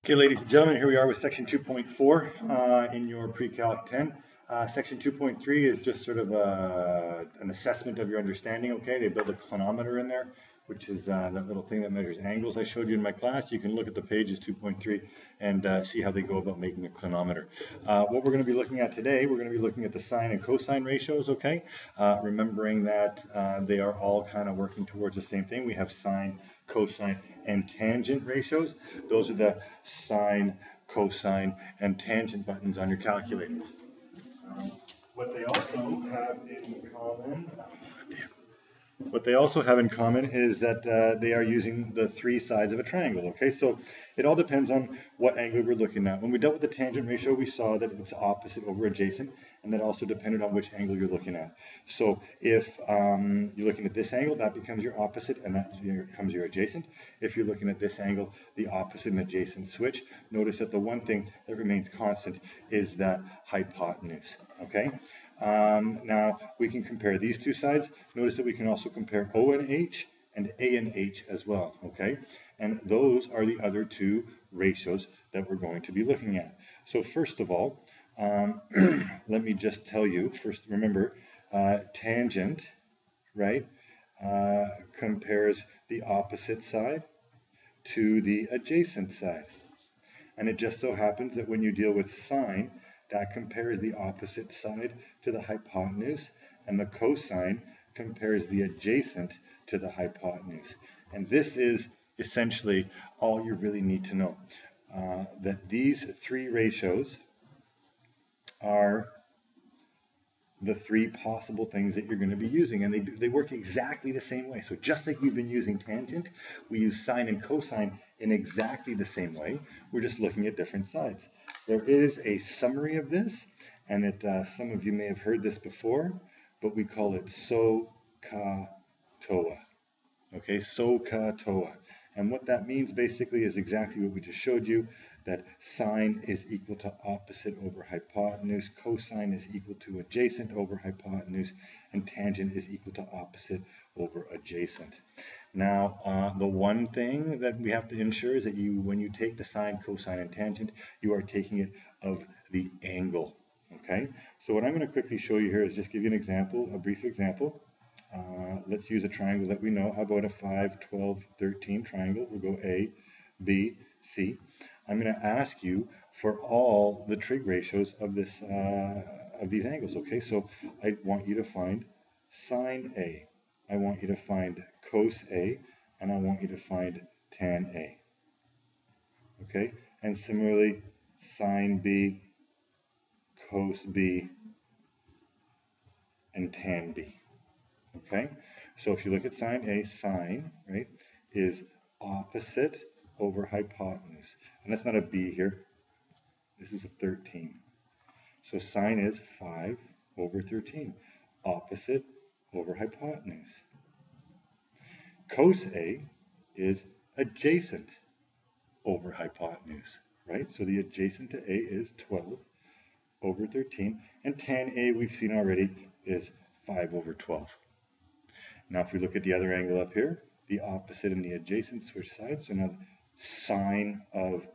Okay, ladies and gentlemen, here we are with section 2.4 in your pre-calc 10. Section 2.3 is just sort of an assessment of your understanding, okay? They build a clinometer in there, which is that little thing that measures angles I showed you in my class. You can look at the pages 2.3 and see how they go about making a clinometer. What we're going to be looking at today, we're going to be looking at the sine and cosine ratios, okay? Remembering that they are all kind of working towards the same thing. We have sine, cosine, and tangent ratios. Those are the sine, cosine, and tangent buttons on your calculators. What they also have in common, is that they are using the three sides of a triangle. Okay, so it all depends on what angle we're looking at. When we dealt with the tangent ratio, we saw that it's opposite over adjacent, and that also depended on which angle you're looking at. So if you're looking at this angle, that becomes your opposite, and that becomes your adjacent. If you're looking at this angle, the opposite and adjacent switch. Notice that the one thing that remains constant is that hypotenuse. Okay. Now we can compare these two sides. Notice that we can also compare O and H and A and H as well, okay? And those are the other two ratios that we're going to be looking at. So first of all, let me just tell you, first remember, tangent, right, compares the opposite side to the adjacent side. And it just so happens that when you deal with sine, that compares the opposite side to the hypotenuse, and the cosine compares the adjacent to the hypotenuse. And this is essentially all you really need to know, that these three ratios are the three possible things that you're going to be using, and they work exactly the same way. So just like you've been using tangent, we use sine and cosine in exactly the same way. We're just looking at different sides. There is a summary of this, and some of you may have heard this before, but we call it Soh Cah Toa. Okay, Soh Cah Toa. And what that means basically is exactly what we just showed you, that sine is equal to opposite over hypotenuse, cosine is equal to adjacent over hypotenuse, and tangent is equal to opposite over adjacent. Now, the one thing that we have to ensure is that when you take the sine, cosine, and tangent, you are taking it of the angle, okay? So what I'm going to quickly show you here is just give you an example, a brief example. Let's use a triangle that we know. How about a 5, 12, 13 triangle? We'll go A, B, C. I'm going to ask you for all the trig ratios of this of these angles, okay? So I want you to find sine A. I want you to find cos A, and I want you to find tan A. Okay? And similarly, sine B, cos B, and tan B. Okay? So if you look at sine A, sine, right, is opposite over hypotenuse. And that's not a B here. This is a 13. So sine is 5 over 13. Opposite over hypotenuse. Cos A is adjacent over hypotenuse, right? So the adjacent to A is 12 over 13, and tan A we've seen already is 5 over 12. Now if we look at the other angle up here, the opposite and the adjacent switch sides. So now sine of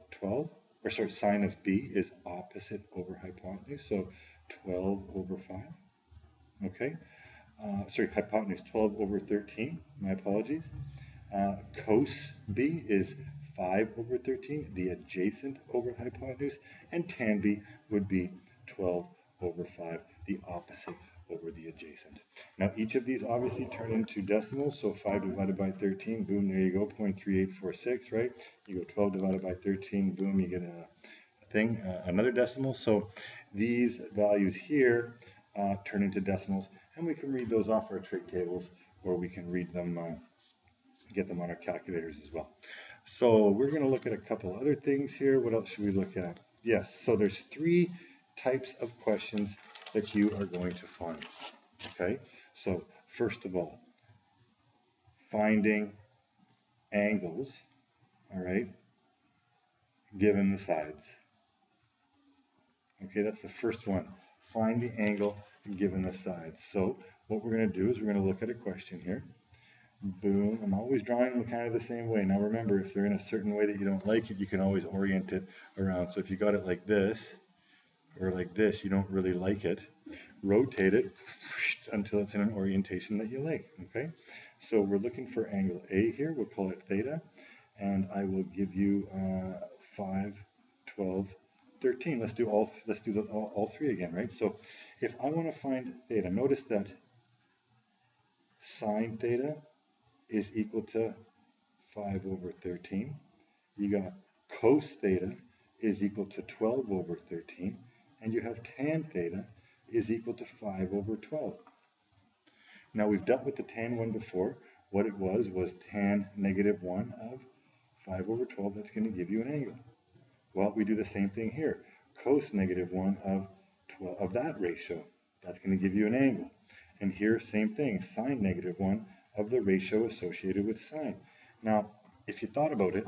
sine of B is opposite over hypotenuse, so 12 over 5, okay? Hypotenuse 12 over 13, my apologies. Cos B is 5 over 13, the adjacent over hypotenuse, and tan B would be 12 over 5, the opposite over the adjacent. Now each of these obviously turn into decimals, so 5 divided by 13, boom, there you go, 0.3846, right? You go 12 divided by 13, boom, you get another decimal. So these values here turn into decimals, and we can read those off our trig tables, or we can read them, get them on our calculators as well. So we're going to look at a couple other things here. What else should we look at? Yes, so there's three types of questions that you are going to find. Okay, so first of all, finding angles, all right, given the sides. Okay, that's the first one. Find the angle given the sides. So what we're going to do is we're going to look at a question here. Boom. I'm always drawing them kind of the same way. Now remember, if they're in a certain way that you don't like it, you can always orient it around. So if you got it like this, or like this, you don't really like it, rotate it until it's in an orientation that you like, okay? So we're looking for angle A here, we'll call it theta, and I will give you 5, 12, 13. Let's do all three again, right? So if I want to find theta, notice that sine theta is equal to 5 over 13. You got cos theta is equal to 12 over 13, and you have tan theta is equal to 5 over 12. Now we've dealt with the tan one before. What it was tan negative 1 of 5 over 12. That's going to give you an angle. Well, we do the same thing here. Cos negative 1 of 12 of that ratio. That's going to give you an angle. And here, same thing, sine negative 1 of the ratio associated with sine. Now, if you thought about it,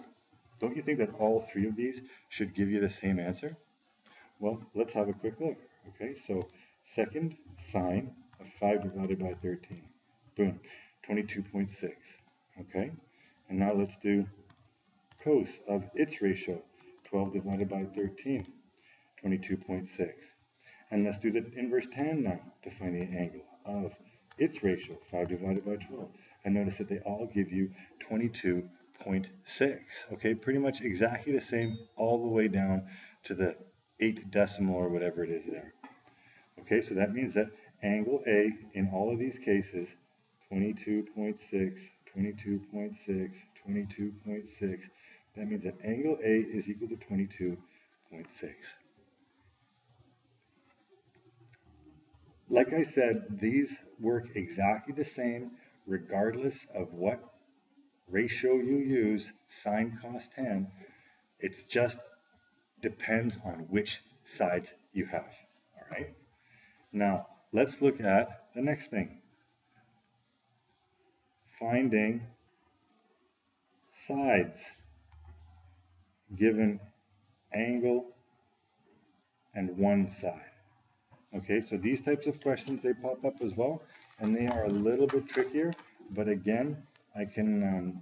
don't you think that all three of these should give you the same answer? Well, let's have a quick look. Okay, so second, sine of 5 divided by 13. Boom, 22.6. Okay, and now let's do cos of its ratio, 12 divided by 13, 22.6. And let's do the inverse tan now to find the angle of its ratio, 5 divided by 12. And notice that they all give you 22.6. Okay, pretty much exactly the same all the way down to the 8th decimal or whatever it is there. Okay, so that means that angle A in all of these cases, 22.6, 22.6, 22.6, that means that angle A is equal to 22.6. Like I said, these work exactly the same regardless of what ratio you use, sine, cos, tan. It just depends on which sides you have, all right? Now, let's look at the next thing. Finding sides given angle and one side. Okay, so these types of questions, they pop up as well, and they are a little bit trickier, but again, I can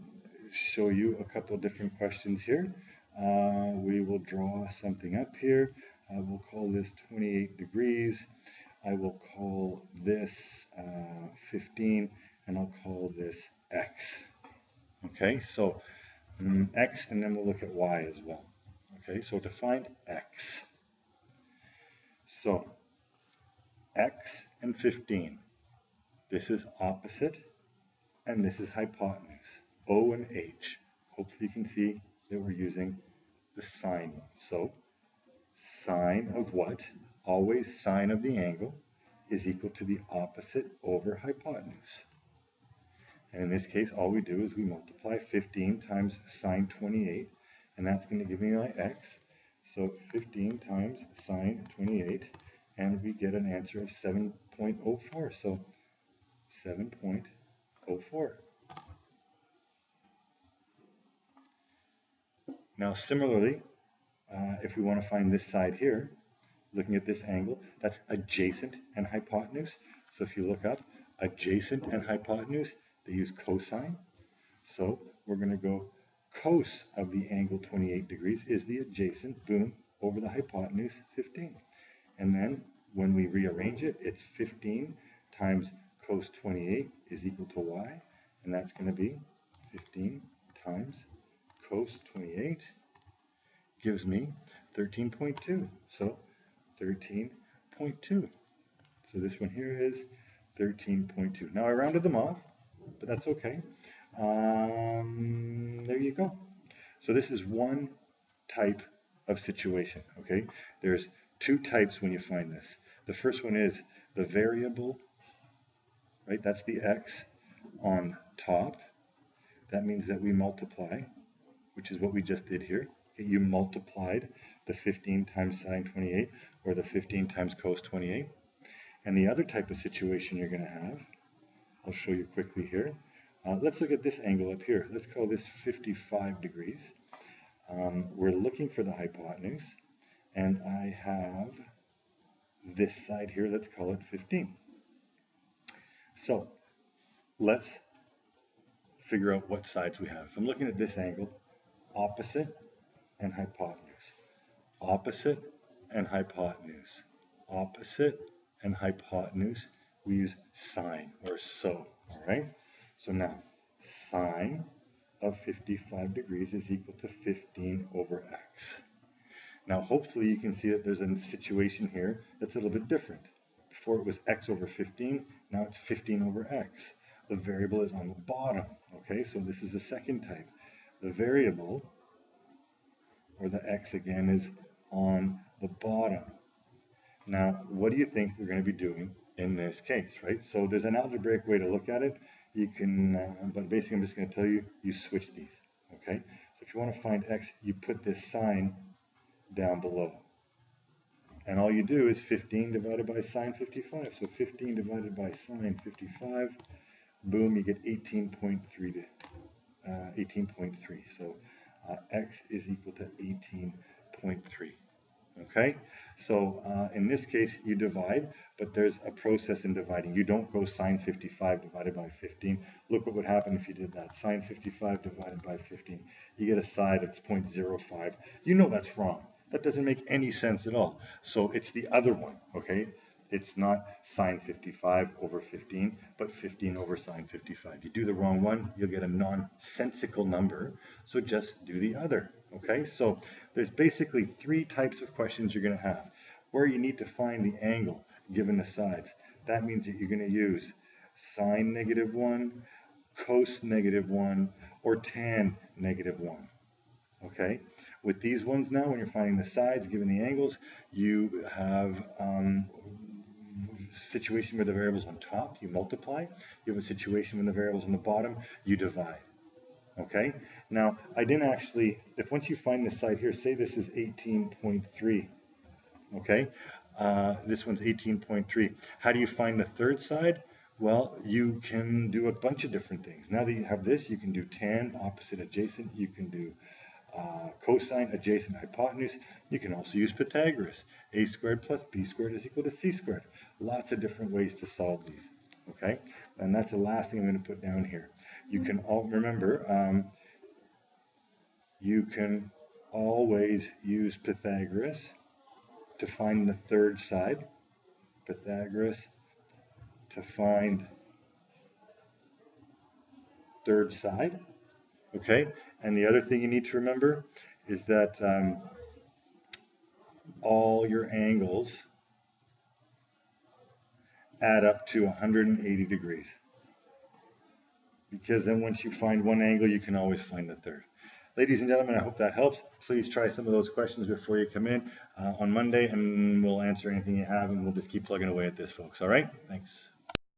show you a couple of different questions here. We will draw something up here. We'll call this 28 degrees. I will call this 15, and I'll call this x. Okay, so x, and then we'll look at y as well. Okay, so to find x. So x and 15. This is opposite, and this is hypotenuse, O and H. Hopefully you can see that we're using the sine one. So sine of what? Always sine of the angle is equal to the opposite over hypotenuse. And in this case, all we do is we multiply 15 times sine 28, and that's going to give me my x. So 15 times sine 28, and we get an answer of 7.04. So 7.04. Now similarly, if we want to find this side here, looking at this angle, that's adjacent and hypotenuse. So if you look up adjacent and hypotenuse, they use cosine. So we're going to go cos of the angle 28 degrees is the adjacent, boom, over the hypotenuse 15. And then when we rearrange it, it's 15 times cos 28 is equal to y, and that's going to be 15 times cos 28 gives me 13.2. So 13.2. So this one here is 13.2. Now I rounded them off, but that's okay. There you go. So this is one type of situation, okay? There's two types when you find this. The first one is the variable, right? That's the x on top. That means that we multiply, which is what we just did here. Okay, you multiplied the 15 times sine 28 or the 15 times cos 28. And the other type of situation you're going to have, I'll show you quickly here. Let's look at this angle up here. Let's call this 55 degrees. We're looking for the hypotenuse, and I have this side here, let's call it 15. So let's figure out what sides we have. If I'm looking at this angle, opposite and hypotenuse, opposite and hypotenuse, opposite and hypotenuse, we use sine or so, all right? So now, sine of 55 degrees is equal to 15 over x. Now, hopefully you can see that there's a situation here that's a little bit different. Before it was x over 15, now it's 15 over x. The variable is on the bottom, okay? So this is the second type. The variable, or the x again, is on the bottom. Now, what do you think we're going to be doing in this case, right? So there's an algebraic way to look at it. You can, but basically I'm just going to tell you, you switch these, okay? So if you want to find x, you put this sign down below. And all you do is 15 divided by sine 55. So 15 divided by sine 55, boom, you get 18.3 to 18.3. So x is equal to 18.3. Okay, so in this case you divide, but there's a process in dividing. You don't go sine 55 divided by 15. Look what would happen if you did that. Sine 55 divided by 15. You get a side that's 0.05. You know that's wrong. That doesn't make any sense at all. So it's the other one, okay? It's not sine 55 over 15, but 15 over sine 55. You do the wrong one, you'll get a nonsensical number. So just do the other, okay? So there's basically three types of questions you're going to have. Where you need to find the angle given the sides. That means that you're going to use sine -1, cos -1, or tan -1. Okay, with these ones now, when you're finding the sides given the angles, you have situation where the variables on top, you multiply. You have a situation when the variables on the bottom, you divide. Okay, now I didn't actually, if once you find the side here, say this is 18.3, okay, this one's 18.3. How do you find the third side? Well, you can do a bunch of different things. Now that you have this, you can do tan, opposite, adjacent. You can do cosine, adjacent, hypotenuse. You can also use Pythagoras. A squared plus b squared is equal to c squared. Lots of different ways to solve these. Okay, and that's the last thing I'm going to put down here. You can all remember, you can always use Pythagoras to find the third side. Pythagoras to find third side. Okay, and the other thing you need to remember is that all your angles add up to 180 degrees. Because then once you find one angle, you can always find the third. Ladies and gentlemen, I hope that helps. Please try some of those questions before you come in on Monday, and we'll answer anything you have, and we'll just keep plugging away at this, folks. All right? Thanks.